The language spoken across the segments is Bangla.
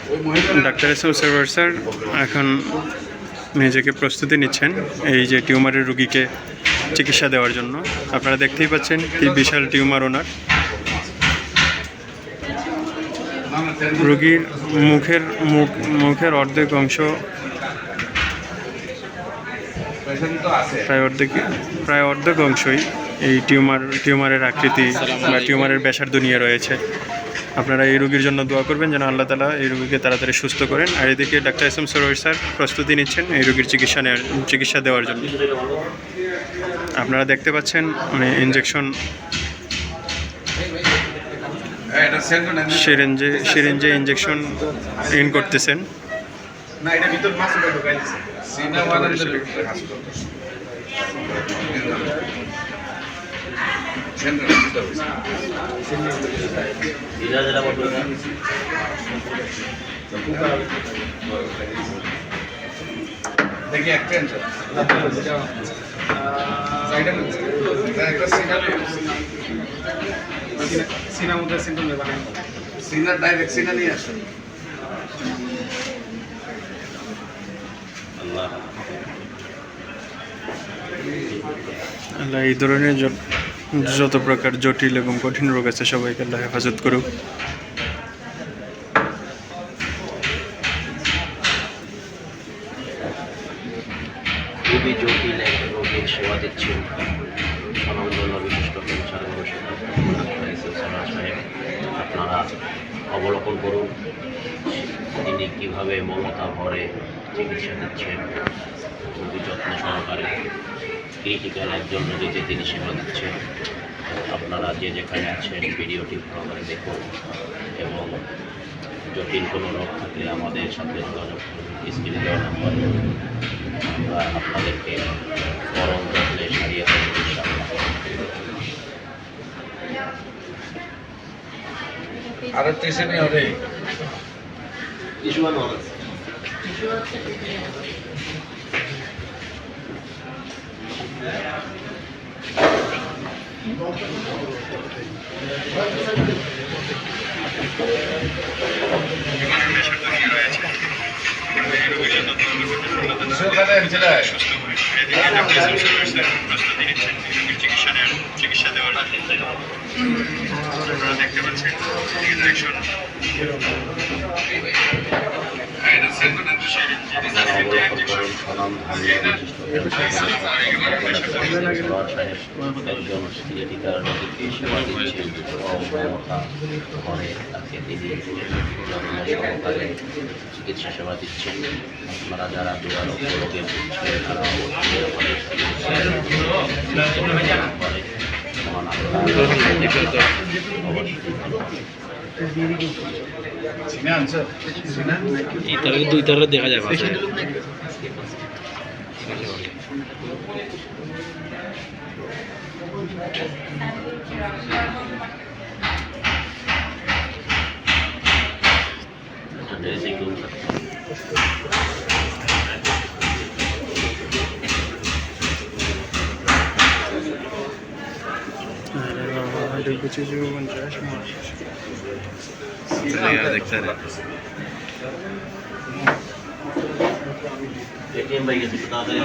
Doctor S M Sarwar sir এখন নিজেকে প্রস্তুতি নিচ্ছেন এই যে টিউমারের রুগীকে চিকিৎসা দেওয়ার জন্য। আপনারা দেখতেই পাচ্ছেন কি বিশাল টিউমার ওনার। রুগীর মুখের অর্ধেক অংশ প্রায় অর্ধেক অংশই এই টিউমারের আকৃতি বা টিউমারের ব্যাসার্ধ নিয়ে রয়েছে। আপনারা এই রোগীর জন্য দোয়া করবেন যেন আল্লাহ তাআলা এই রোগীকে তাড়াতাড়ি সুস্থ করেন। আর এদিকে doctor S M Sarwar sir প্রস্তুতি নিচ্ছেন এই রোগীর চিকিৎসা দেওয়ার জন্য। আপনারা দেখতে পাচ্ছেন মানে ইনজেকশন সিরিঞ্জে ইনজেকশন ইন করতেছেন। দেখি একটা সিনার মধ্যে সিন্টম বানান সিনার ডাইরেক্ট সিনা নিয়ে আসেন। আল্লাহ এই ধরনের যত প্রকার জটিল এবং কঠিন রোগ আছে সবাইকে আল্লাহ হেফাজত করুক। খুবই জটিল এক রোগের সেবা দিচ্ছেন স্বনামধন্য বিশিষ্ট সাহেব। আপনারা অবলোকন করুন তিনি কীভাবে মমতা ভরে চিকিৎসা দিচ্ছেন, খুবই যত্ন সহকারে ক্রিটিক্যাল একজন রোগীকে তিনি সেবা দিচ্ছেন। আপনারা যে যেখানে আছেন ভিডিওটি ভালো করে দেখুন এবং জটিল কোনো রোগ থাকলে আমাদের সাথে যোগাযোগ করুন। স্ক্রিনে দেওয়া নম্বরে আমরা আপনাদেরকে গরম যত্নে সারিয়ে দেবো ইনশাআল্লাহ। আরো টেনশন হবে ইস্যু বানো আছে চিকিৎসা দেওয়ার দেখতে পাচ্ছেন ইনজেকশন একজন ক্রিটিক্যাল রোগীকে সেবা দিচ্ছেন ঘরে তাকে তিনি সহকারে চিকিৎসা সেবা দিচ্ছেন। আপনারা যারা দুরারোগ্য রোগে ভুগছেন তারা দুই তারা দেখা যায় এটিএম ভাই গেছে তাড়াতাড়ি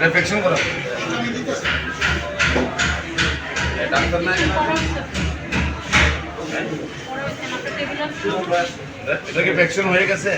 রিফ্লেকশন করো ডাক্তার নাই এটা কি ভ্যাকসিন হয়ে গেছে?